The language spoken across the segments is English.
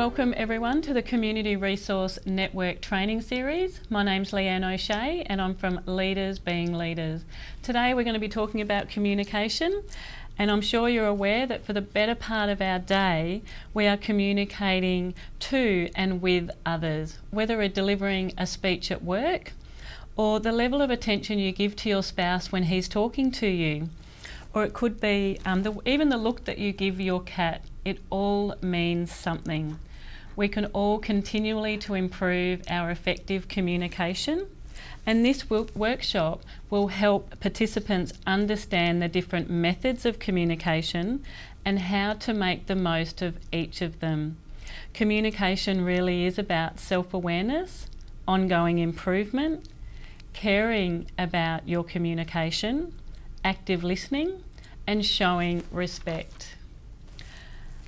Welcome everyone to the Community Resource Network training series. My name's Leanne O'Shea and I'm from Leaders Being Leaders. Today we're going to be talking about communication, and I'm sure you're aware that for the better part of our day we are communicating to and with others, whether we're delivering a speech at work or the level of attention you give to your spouse when he's talking to you. Or it could be even the look that you give your cat. It all means something. We can all continually to improve our effective communication, and this workshop will help participants understand the different methods of communication and how to make the most of each of them. Communication really is about self-awareness, ongoing improvement, caring about your communication, active listening, and showing respect.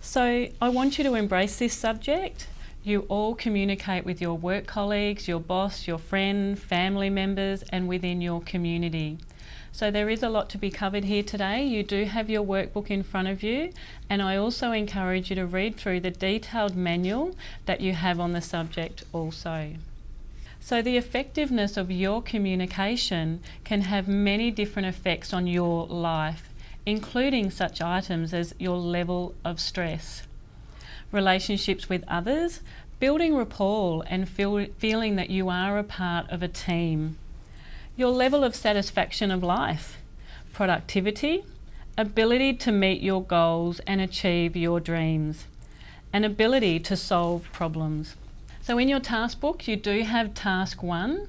So I want you to embrace this subject. You all communicate with your work colleagues, your boss, your friend, family members, and within your community. So there is a lot to be covered here today. You do have your workbook in front of you, and I also encourage you to read through the detailed manual that you have on the subject also. So the effectiveness of your communication can have many different effects on your life, including such items as your level of stress, relationships with others, building rapport and feeling that you are a part of a team, your level of satisfaction of life, productivity, ability to meet your goals and achieve your dreams, and ability to solve problems. So in your task book, you do have task 1.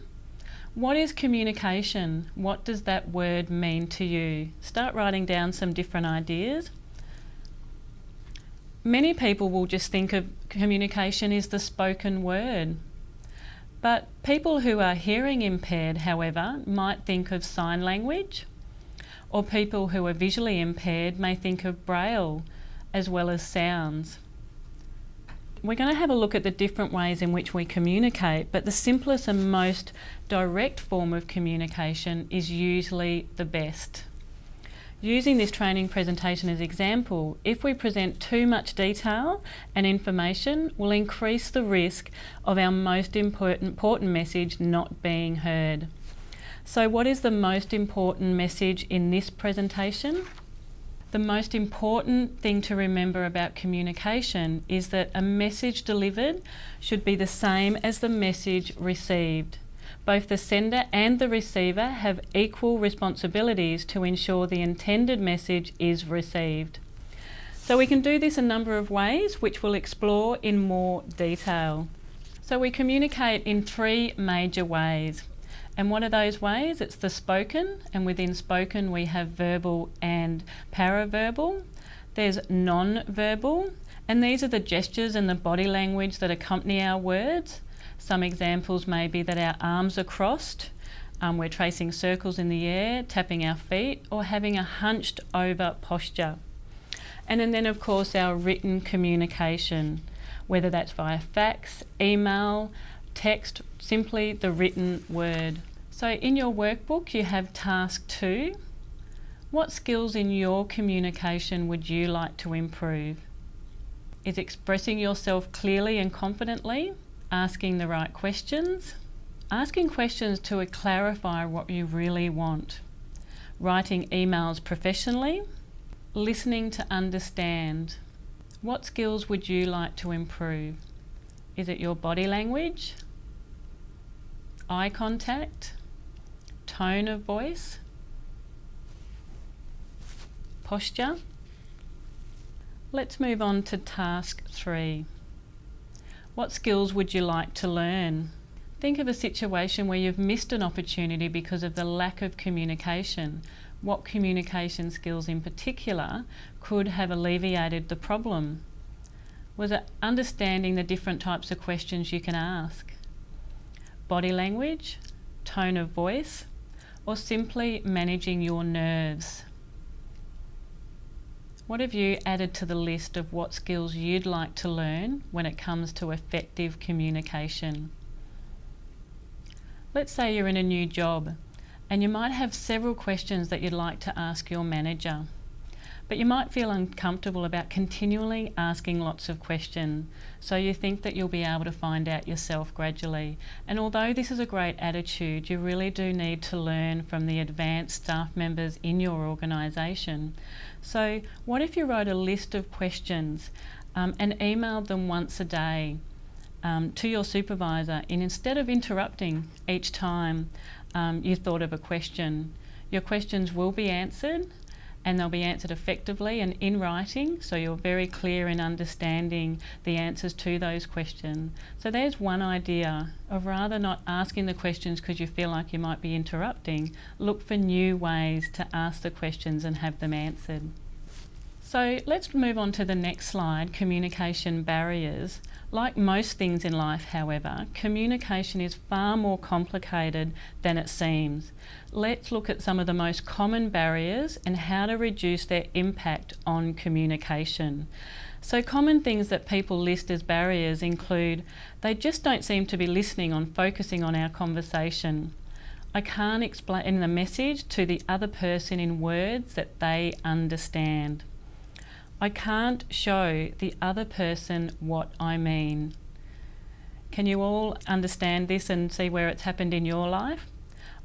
What is communication? What does that word mean to you? Start writing down some different ideas. Many people will just think of communication as the spoken word. But people who are hearing impaired, however, might think of sign language, or people who are visually impaired may think of braille as well as sounds. We're going to have a look at the different ways in which we communicate, but the simplest and most direct form of communication is usually the best. Using this training presentation as example, if we present too much detail and information, will increase the risk of our most important message not being heard. So what is the most important message in this presentation? The most important thing to remember about communication is that a message delivered should be the same as the message received. Both the sender and the receiver have equal responsibilities to ensure the intended message is received. So we can do this a number of ways, which we'll explore in more detail. So we communicate in 3 major ways. And what are those ways? It's the spoken, and within spoken we have verbal and paraverbal. There's non-verbal, and these are the gestures and the body language that accompany our words. Some examples may be that our arms are crossed, we're tracing circles in the air, tapping our feet, or having a hunched over posture. And then of course our written communication, whether that's via fax, email, text, simply the written word. So in your workbook you have task 2. What skills in your communication would you like to improve? Is expressing yourself clearly and confidently, asking the right questions, asking questions to clarify what you really want, writing emails professionally, listening to understand. What skills would you like to improve? Is it your body language, eye contact, tone of voice, posture? Let's move on to task 3. What skills would you like to learn? Think of a situation where you've missed an opportunity because of the lack of communication. What communication skills in particular could have alleviated the problem? Was it understanding the different types of questions you can ask? Body language, tone of voice, or simply managing your nerves? What have you added to the list of what skills you'd like to learn when it comes to effective communication? Let's say you're in a new job and you might have several questions that you'd like to ask your manager. But you might feel uncomfortable about continually asking lots of questions, so you think that you'll be able to find out yourself gradually. And although this is a great attitude, you really do need to learn from the advanced staff members in your organisation. So what if you wrote a list of questions and emailed them once a day to your supervisor, and instead of interrupting each time you thought of a question, your questions will be answered, and they'll be answered effectively and in writing, so you're very clear in understanding the answers to those questions. So there's one idea of rather not asking the questions because you feel like you might be interrupting, look for new ways to ask the questions and have them answered. So let's move on to the next slide, communication barriers. Like most things in life, however, communication is far more complicated than it seems. Let's look at some of the most common barriers and how to reduce their impact on communication. So common things that people list as barriers include they just don't seem to be listening on focusing on our conversation. I can't explain the message to the other person in words that they understand. I can't show the other person what I mean. Can you all understand this and see where it's happened in your life?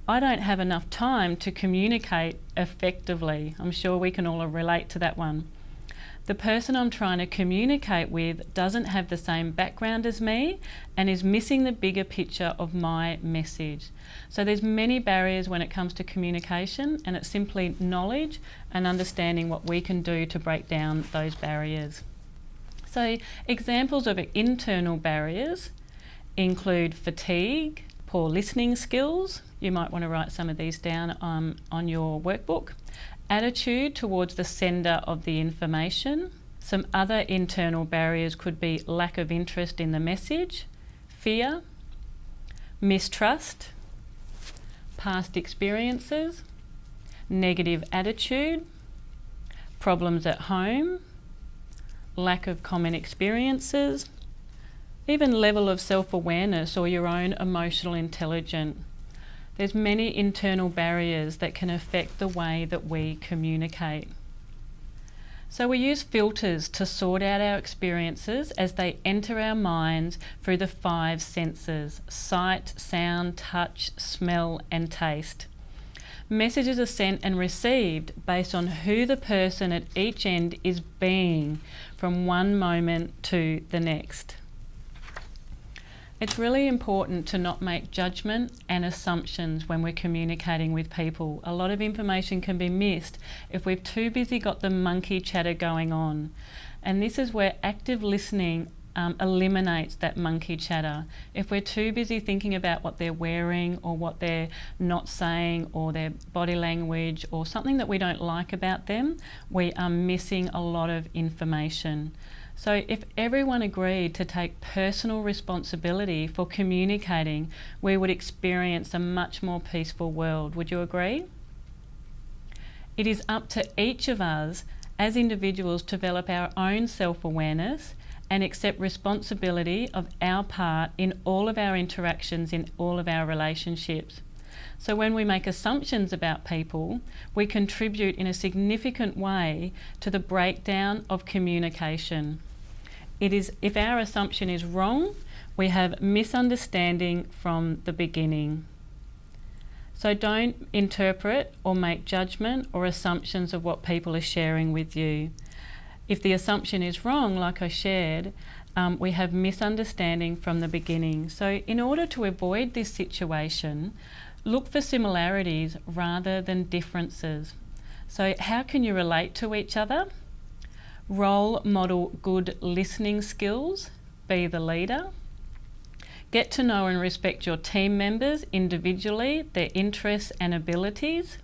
I don't have enough time to communicate effectively. I'm sure we can all relate to that one. The person I'm trying to communicate with doesn't have the same background as me and is missing the bigger picture of my message. So there's many barriers when it comes to communication, and it's simply knowledge and understanding what we can do to break down those barriers. So examples of internal barriers include fatigue, poor listening skills. You might want to write some of these down on your workbook. Attitude towards the sender of the information. Some other internal barriers could be lack of interest in the message, fear, mistrust, past experiences, negative attitude, problems at home, lack of common experiences, even level of self-awareness or your own emotional intelligence. There's many internal barriers that can affect the way that we communicate. So we use filters to sort out our experiences as they enter our minds through the 5 senses: sight, sound, touch, smell, and taste. Messages are sent and received based on who the person at each end is being from one moment to the next. It's really important to not make judgment and assumptions when we're communicating with people. A lot of information can be missed if we've too busy got the monkey chatter going on. And this is where active listening eliminates that monkey chatter. If we're too busy thinking about what they're wearing or what they're not saying or their body language or something that we don't like about them, we are missing a lot of information. So if everyone agreed to take personal responsibility for communicating, we would experience a much more peaceful world. Would you agree? It is up to each of us as individuals to develop our own self-awareness and accept responsibility of our part in all of our interactions, in all of our relationships. So when we make assumptions about people, we contribute in a significant way to the breakdown of communication. It is, if our assumption is wrong, we have misunderstanding from the beginning. So don't interpret or make judgment or assumptions of what people are sharing with you. If the assumption is wrong, like I shared, we have misunderstanding from the beginning. So in order to avoid this situation, look for similarities rather than differences. So how can you relate to each other? Role model good listening skills, be the leader. Get to know and respect your team members individually, their interests and abilities.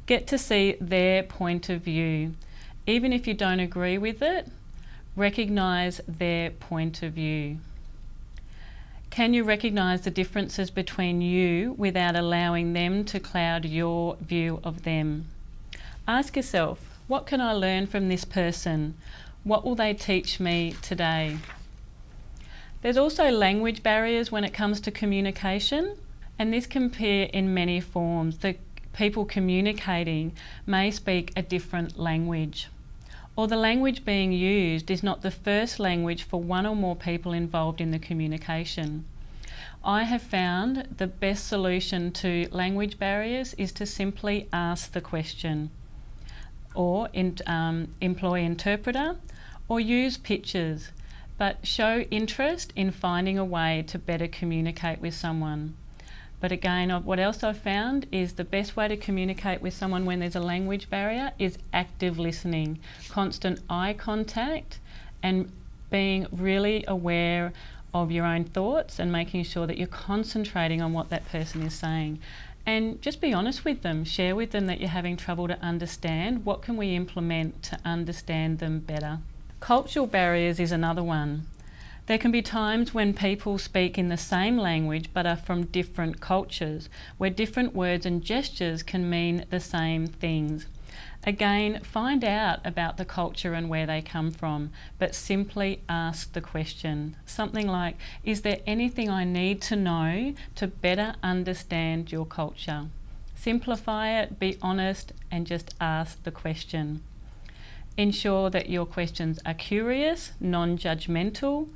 Get to see their point of view. Even if you don't agree with it, recognise their point of view. Can you recognise the differences between you without allowing them to cloud your view of them? Ask yourself, what can I learn from this person? What will they teach me today? There's also language barriers when it comes to communication, and this can appear in many forms. The people communicating may speak a different language, or the language being used is not the first language for one or more people involved in the communication. I have found the best solution to language barriers is to simply ask the question, or employ interpreter, or use pictures, but show interest in finding a way to better communicate with someone. But again, what else I've found is the best way to communicate with someone when there's a language barrier is active listening, constant eye contact, and being really aware of your own thoughts and making sure that you're concentrating on what that person is saying. And just be honest with them, share with them that you're having trouble to understand. What can we implement to understand them better? Cultural barriers is another one. There can be times when people speak in the same language but are from different cultures, where different words and gestures can mean the same things. Again, find out about the culture and where they come from, but simply ask the question. Something like, is there anything I need to know to better understand your culture? Simplify it, be honest, and just ask the question. Ensure that your questions are curious, non-judgmental,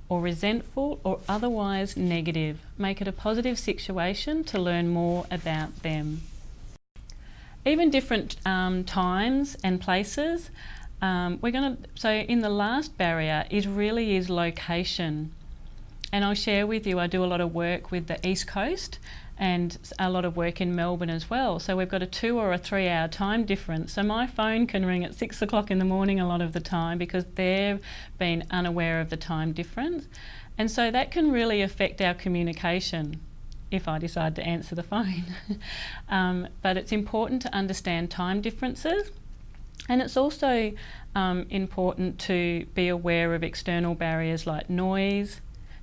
or resentful, or otherwise negative. Make it a positive situation to learn more about them. Even different times and places. So in the last barrier is location. And I'll share with you, I do a lot of work with the East Coast and a lot of work in Melbourne as well. So we've got a 2 or a 3 hour time difference. So my phone can ring at 6 o'clock in the morning a lot of the time because they've been unaware of the time difference. And so that can really affect our communication if I decide to answer the phone. But it's important to understand time differences, and it's also important to be aware of external barriers like noise,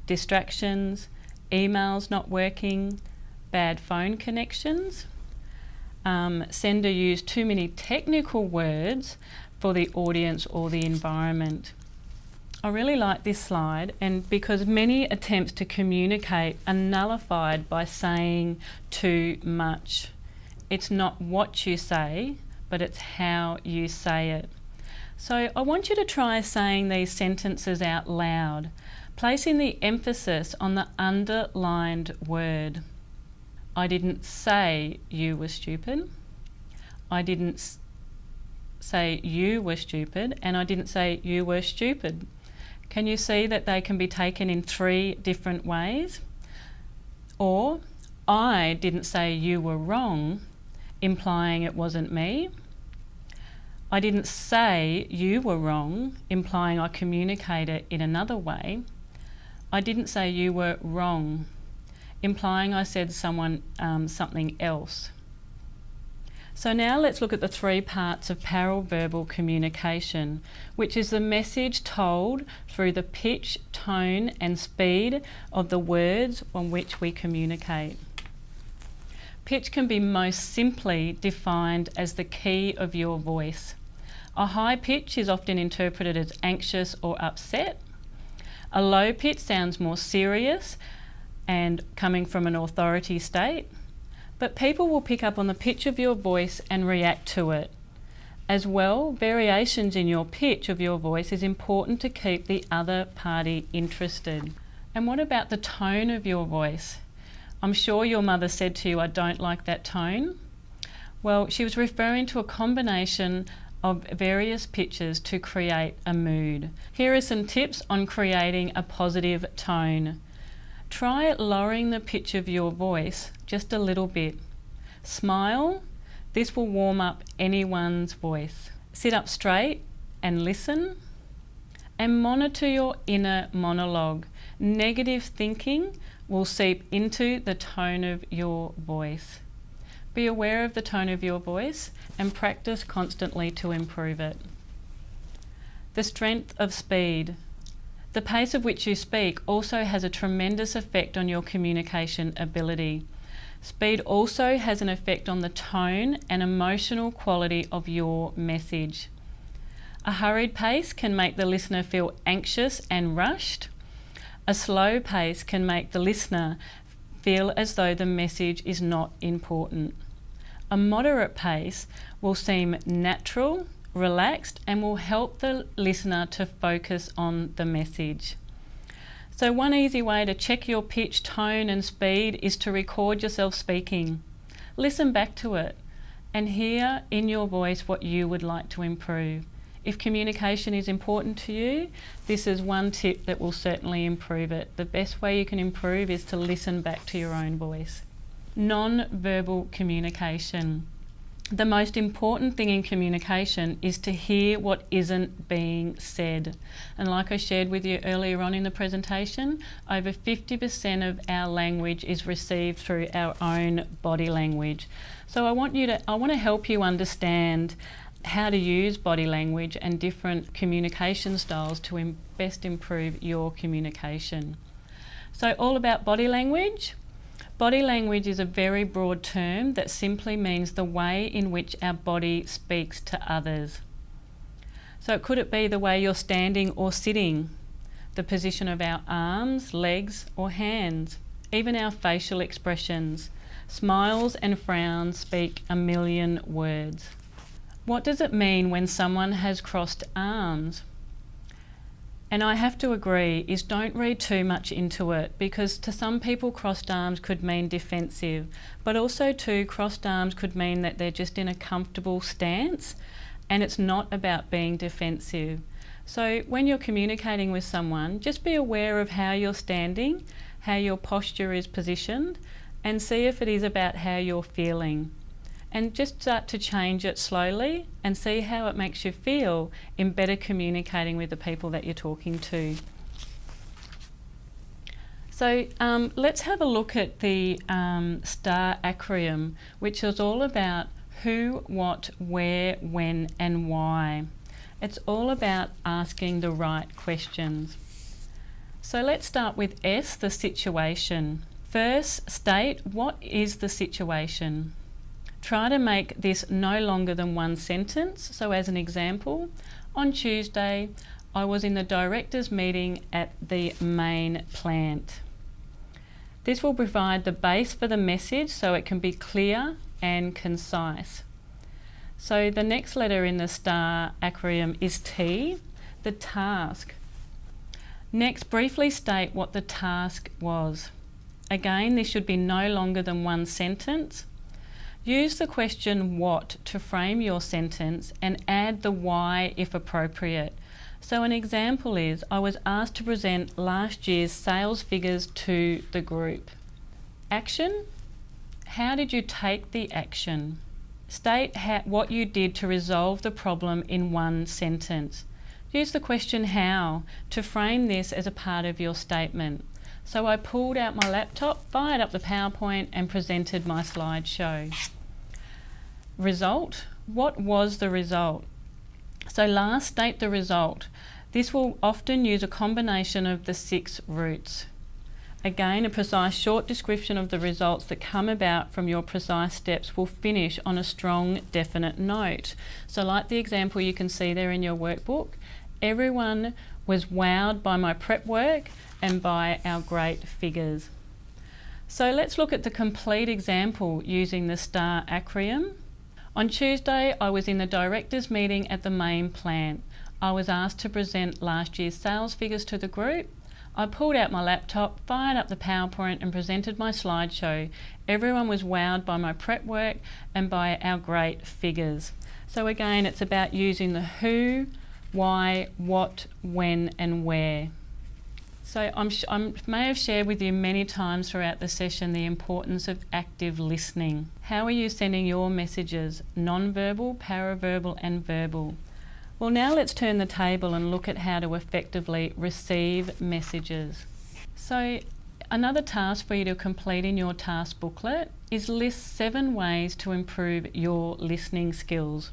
distractions, emails not working, bad phone connections. Sender used too many technical words for the audience or the environment. I really like this slide, and because many attempts to communicate are nullified by saying too much. It's not what you say, but it's how you say it. So I want you to try saying these sentences out loud, placing the emphasis on the underlined word. I didn't say you were stupid. I didn't say you were stupid, and I didn't say you were stupid. Can you see that they can be taken in 3 different ways? Or, I didn't say you were wrong, implying it wasn't me. I didn't say you were wrong, implying I communicated in another way. I didn't say you were wrong, implying I said something else. So now let's look at the 3 parts of paraverbal communication, which is the message told through the pitch, tone and speed of the words on which we communicate. Pitch can be most simply defined as the key of your voice. A high pitch is often interpreted as anxious or upset. A low pitch sounds more serious and coming from an authority state. But people will pick up on the pitch of your voice and react to it. As well, variations in your pitch of your voice is important to keep the other party interested. And what about the tone of your voice? I'm sure your mother said to you, I don't like that tone. Well, she was referring to a combination of various pitches to create a mood. Here are some tips on creating a positive tone. Try lowering the pitch of your voice just a little bit. Smile. This will warm up anyone's voice. Sit up straight and listen. And monitor your inner monologue. Negative thinking will seep into the tone of your voice. Be aware of the tone of your voice and practice constantly to improve it. The strength of speed. The pace of which you speak also has a tremendous effect on your communication ability. Speed also has an effect on the tone and emotional quality of your message. A hurried pace can make the listener feel anxious and rushed. A slow pace can make the listener feel as though the message is not important. A moderate pace will seem natural, relaxed, and will help the listener to focus on the message. So one easy way to check your pitch, tone and speed is to record yourself speaking. Listen back to it and hear in your voice what you would like to improve. If communication is important to you, this is one tip that will certainly improve it. The best way you can improve is to listen back to your own voice. Non-verbal communication. The most important thing in communication is to hear what isn't being said. And like I shared with you earlier on in the presentation, over 50% of our language is received through our own body language. So I want to help you understand how to use body language and different communication styles to best improve your communication. So all about body language. Body language is a very broad term that simply means the way in which our body speaks to others. So could it be the way you're standing or sitting, the position of our arms, legs or hands, even our facial expressions. Smiles and frowns speak a million words. What does it mean when someone has crossed arms? And I have to agree is don't read too much into it, because to some people crossed arms could mean defensive, but also too crossed arms could mean that they're just in a comfortable stance and it's not about being defensive. So when you're communicating with someone, just be aware of how you're standing, how your posture is positioned, and see if it is about how you're feeling. And just start to change it slowly and see how it makes you feel in better communicating with the people that you're talking to. So let's have a look at the STAR acronym, which is all about who, what, where, when and why. It's all about asking the right questions. So let's start with S, the situation. First, state what is the situation. Try to make this no longer than one sentence. So as an example, on Tuesday, I was in the directors' meeting at the main plant. This will provide the base for the message so it can be clear and concise. So the next letter in the STAR acronym is T, the task. Next, briefly state what the task was. Again, this should be no longer than one sentence. Use the question what to frame your sentence and add the why if appropriate. So an example is, I was asked to present last year's sales figures to the group. Action, how did you take the action? State what you did to resolve the problem in one sentence. Use the question how to frame this as a part of your statement. So I pulled out my laptop, fired up the PowerPoint and presented my slideshow. Result, what was the result? So last, state the result. This will often use a combination of the 6 roots. Again, a precise short description of the results that come about from your precise steps will finish on a strong, definite note. So like the example you can see there in your workbook, everyone was wowed by my prep work and by our great figures. So let's look at the complete example using the STAR acronym. On Tuesday, I was in the directors' meeting at the main plant. I was asked to present last year's sales figures to the group. I pulled out my laptop, fired up the PowerPoint and presented my slideshow. Everyone was wowed by my prep work and by our great figures. So again, it's about using the who, why, what, when and where. So I may have shared with you many times throughout the session the importance of active listening. How are you sending your messages? Non-verbal, paraverbal and verbal. Well, now let's turn the table and look at how to effectively receive messages. So another task for you to complete in your task booklet is list 7 ways to improve your listening skills.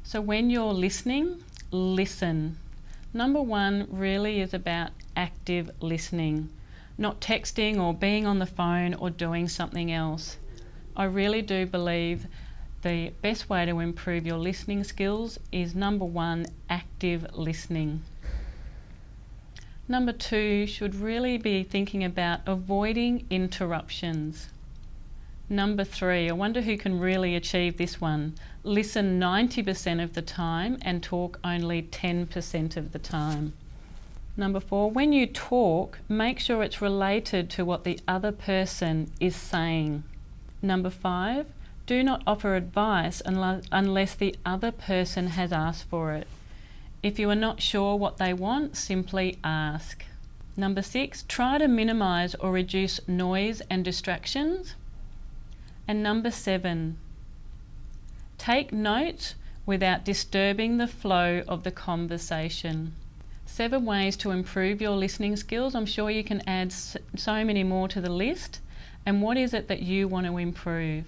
So when you're listening, listen. Number 1 really is about active listening, not texting or being on the phone or doing something else. I really do believe the best way to improve your listening skills is number 1, active listening. Number 2 should really be thinking about avoiding interruptions. Number 3, I wonder who can really achieve this one. Listen 90% of the time and talk only 10% of the time. Number 4, when you talk, make sure it's related to what the other person is saying. Number 5, do not offer advice unless the other person has asked for it. If you are not sure what they want, simply ask. Number 6, try to minimise or reduce noise and distractions. And number 7, take notes without disturbing the flow of the conversation. 7 ways to improve your listening skills. I'm sure you can add so many more to the list. And what is it that you want to improve?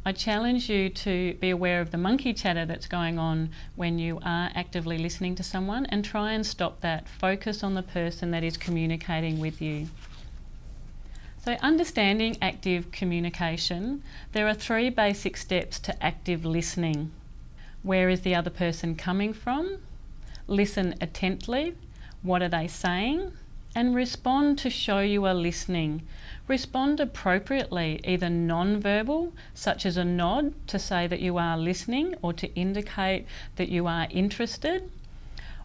I challenge you to be aware of the monkey chatter that's going on when you are actively listening to someone, and try and stop that. Focus on the person that is communicating with you. So, understanding active communication, there are 3 basic steps to active listening. Where is the other person coming from? Listen attentively. What are they saying? And respond to show you are listening. Respond appropriately, either non-verbal, such as a nod to say that you are listening or to indicate that you are interested,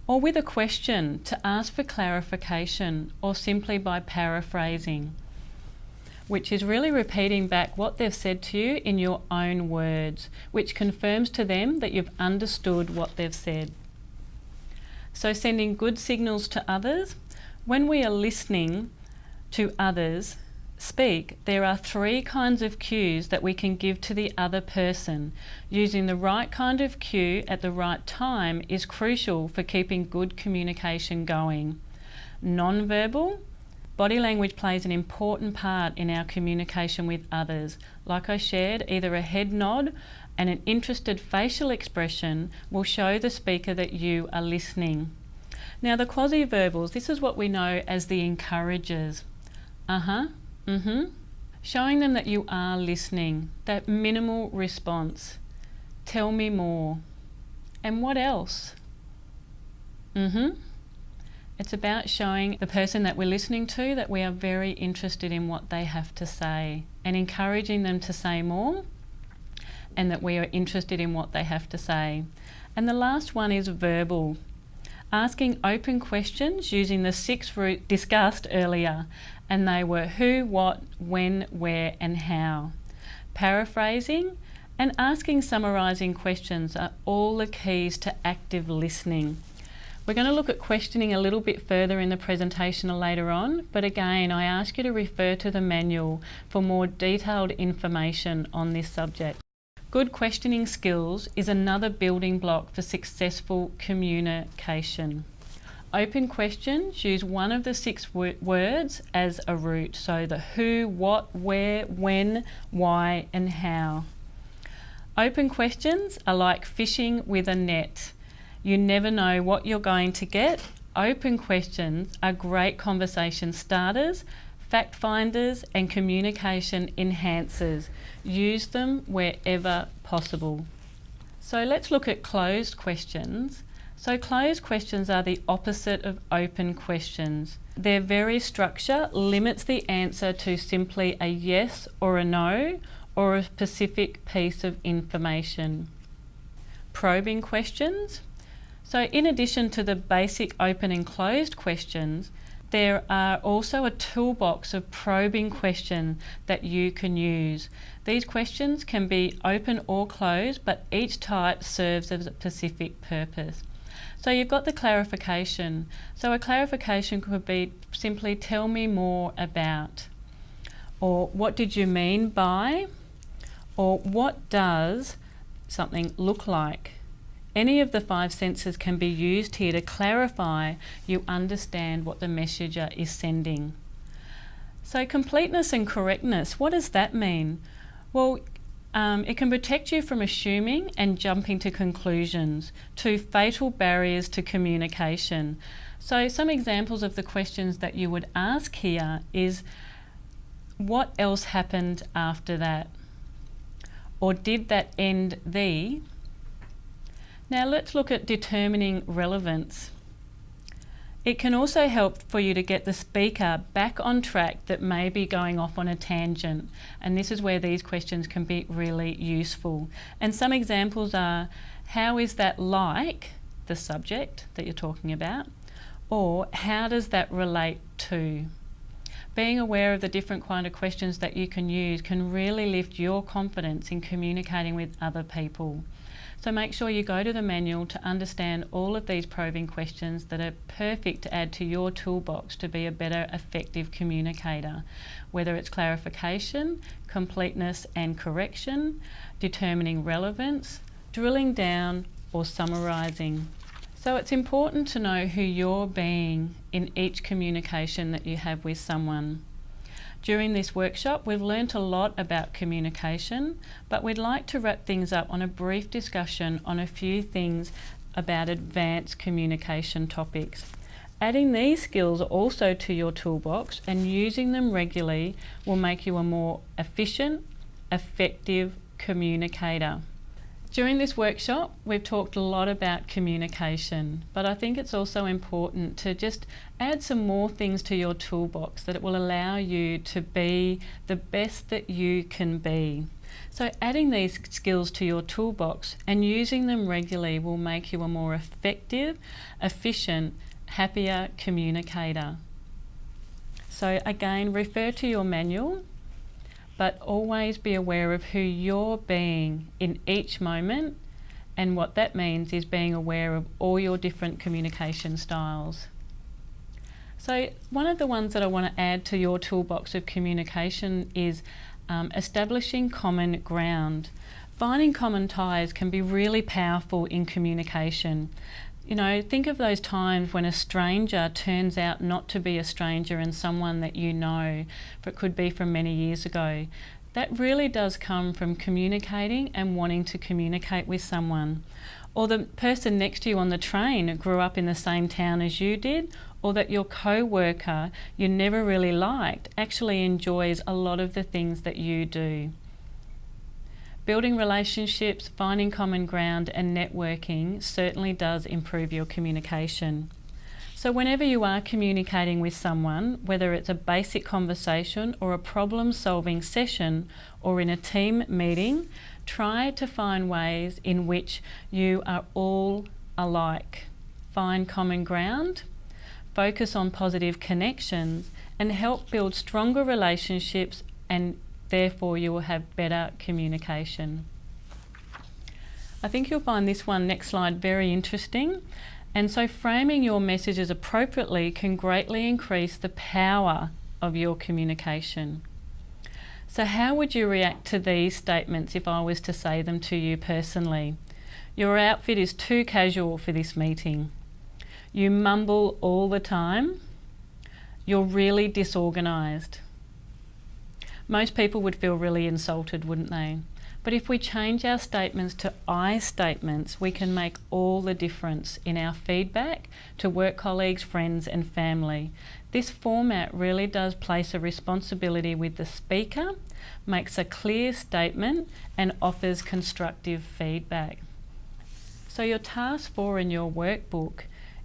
or with a question to ask for clarification, or simply by paraphrasing, which is really repeating back what they've said to you in your own words, which confirms to them that you've understood what they've said. So, sending good signals to others. When we are listening to others speak, there are 3 kinds of cues that we can give to the other person. Using the right kind of cue at the right time is crucial for keeping good communication going. Non-verbal. Body language plays an important part in our communication with others. Like I shared, either a head nod and an interested facial expression will show the speaker that you are listening. Now, the quasi-verbals, this is what we know as the encouragers. Showing them that you are listening, that minimal response. Tell me more. And what else? It's about showing the person that we're listening to that we are very interested in what they have to say, and encouraging them to say more, and that we are interested in what they have to say. And the last one is verbal. Asking open questions using the 6 routes discussed earlier, and they were who, what, when, where and how. Paraphrasing and asking summarising questions are all the keys to active listening. We're going to look at questioning a little bit further in the presentation later on, but again, I ask you to refer to the manual for more detailed information on this subject. Good questioning skills is another building block for successful communication. Open questions use one of the 6 words as a route, so the who, what, where, when, why and how. Open questions are like fishing with a net. You never know what you're going to get. Open questions are great conversation starters, fact finders and communication enhancers. Use them wherever possible. So let's look at closed questions. So closed questions are the opposite of open questions. Their very structure limits the answer to simply a yes or a no or a specific piece of information. Probing questions. So in addition to the basic open and closed questions, there are also a toolbox of probing questions that you can use. These questions can be open or closed, but each type serves a specific purpose. So you've got the clarification. So a clarification could be simply tell me more about, or what did you mean by, or what does something look like? Any of the 5 senses can be used here to clarify you understand what the messenger is sending. So completeness and correctness, what does that mean? Well, it can protect you from assuming and jumping to conclusions, 2 fatal barriers to communication. So some examples of the questions that you would ask here is, what else happened after that? Or did that end the? Now let's look at determining relevance. It can also help for you to get the speaker back on track that may be going off on a tangent, and this is where these questions can be really useful. And some examples are, how is that like the subject that you're talking about? Or how does that relate to? Being aware of the different kind of questions that you can use can really lift your confidence in communicating with other people. So make sure you go to the manual to understand all of these probing questions that are perfect to add to your toolbox to be a better, effective communicator, whether it's clarification, completeness and correction, determining relevance, drilling down or summarising. So it's important to know who you're being in each communication that you have with someone. During this workshop, we've learnt a lot about communication, but we'd like to wrap things up on a brief discussion on a few things about advanced communication topics. Adding these skills also to your toolbox and using them regularly will make you a more efficient, effective communicator. During this workshop, we've talked a lot about communication, but I think it's also important to just add some more things to your toolbox that it will allow you to be the best that you can be. So adding these skills to your toolbox and using them regularly will make you a more effective, efficient, happier communicator. So again, refer to your manual, but always be aware of who you're being in each moment, and what that means is being aware of all your different communication styles. So one of the ones that I want to add to your toolbox of communication is establishing common ground. Finding common ties can be really powerful in communication. You know, think of those times when a stranger turns out not to be a stranger and someone that you know, but it could be from many years ago. That really does come from communicating and wanting to communicate with someone. Or the person next to you on the train grew up in the same town as you did, or that your co-worker you never really liked actually enjoys a lot of the things that you do. Building relationships, finding common ground and networking certainly does improve your communication. So whenever you are communicating with someone, whether it's a basic conversation or a problem-solving session or in a team meeting, try to find ways in which you are all alike. Find common ground, focus on positive connections, and help build stronger relationships, and therefore you will have better communication. I think you'll find this one, next slide, very interesting. And so framing your messages appropriately can greatly increase the power of your communication. So how would you react to these statements if I was to say them to you personally? Your outfit is too casual for this meeting. You mumble all the time. You're really disorganised. Most people would feel really insulted, wouldn't they? But if we change our statements to I statements, we can make all the difference in our feedback to work colleagues, friends and family. This format really does place a responsibility with the speaker, makes a clear statement and offers constructive feedback. So your task 4 in your workbook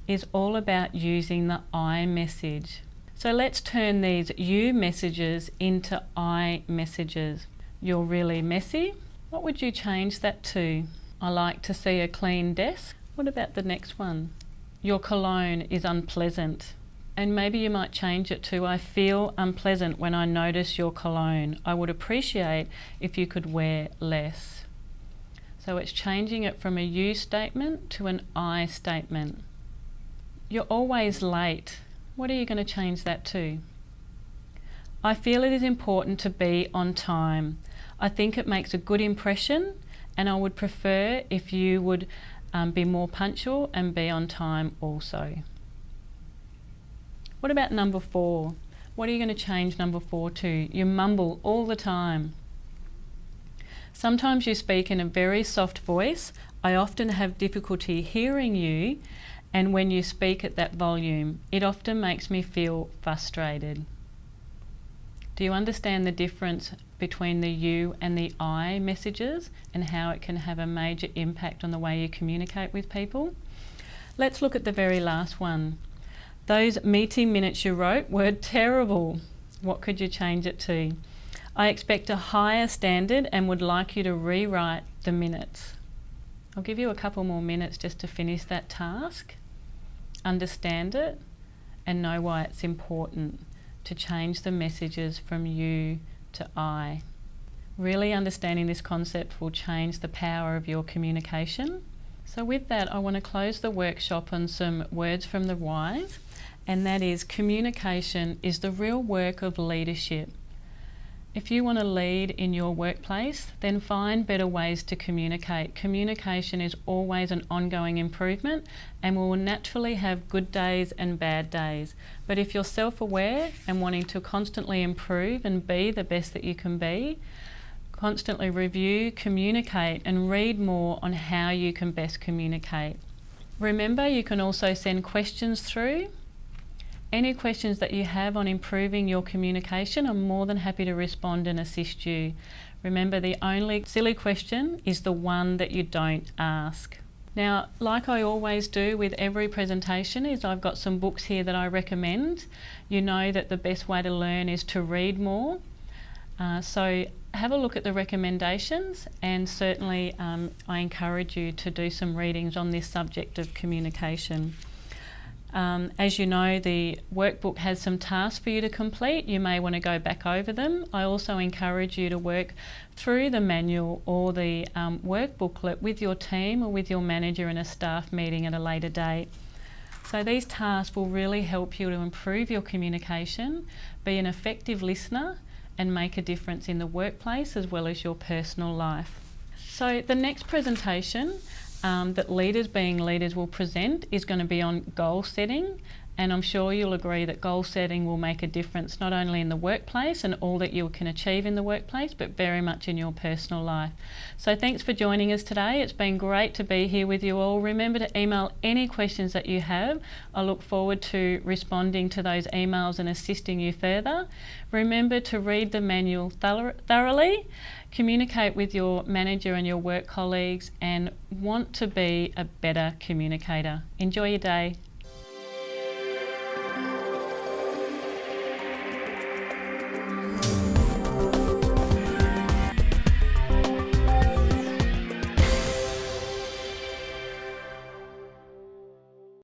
is all about using the I message. So let's turn these you messages into I messages. You're really messy. What would you change that to? I like to see a clean desk. What about the next one? Your cologne is unpleasant. And maybe you might change it to, I feel unpleasant when I notice your cologne. I would appreciate if you could wear less. So it's changing it from a you statement to an I statement. You're always late. What are you going to change that to? I feel it is important to be on time. I think it makes a good impression, and I would prefer if you would be more punctual and be on time also. What about number 4? What are you going to change number 4 to? You mumble all the time. Sometimes you speak in a very soft voice. I often have difficulty hearing you, and when you speak at that volume, it often makes me feel frustrated. Do you understand the difference between the you and the I messages and how it can have a major impact on the way you communicate with people? Let's look at the very last one. Those meeting minutes you wrote were terrible. What could you change it to? I expect a higher standard and would like you to rewrite the minutes. I'll give you a couple more minutes just to finish that task, understand it, and know why it's important to change the messages from you to I. Really understanding this concept will change the power of your communication. So with that, I want to close the workshop on some words from the whys, and that is communication is the real work of leadership. If you want to lead in your workplace, then find better ways to communicate. Communication is always an ongoing improvement, and we will naturally have good days and bad days. But if you're self-aware and wanting to constantly improve and be the best that you can be, constantly review, communicate, and read more on how you can best communicate. Remember, you can also send questions through. Any questions that you have on improving your communication, I'm more than happy to respond and assist you. Remember, the only silly question is the one that you don't ask. Now, like I always do with every presentation, is I've got some books here that I recommend. You know that the best way to learn is to read more. So have a look at the recommendations, and certainly I encourage you to do some readings on this subject of communication. As you know, the workbook has some tasks for you to complete. You may want to go back over them. I also encourage you to work through the manual or the work booklet with your team or with your manager in a staff meeting at a later date. So these tasks will really help you to improve your communication, be an effective listener, and make a difference in the workplace as well as your personal life. So the next presentation that Leaders Being Leaders will present is going to be on goal setting, and I'm sure you'll agree that goal setting will make a difference not only in the workplace and all that you can achieve in the workplace, but very much in your personal life. So thanks for joining us today. It's been great to be here with you all. Remember to email any questions that you have. I look forward to responding to those emails and assisting you further. Remember to read the manual thoroughly, communicate with your manager and your work colleagues, and want to be a better communicator. Enjoy your day.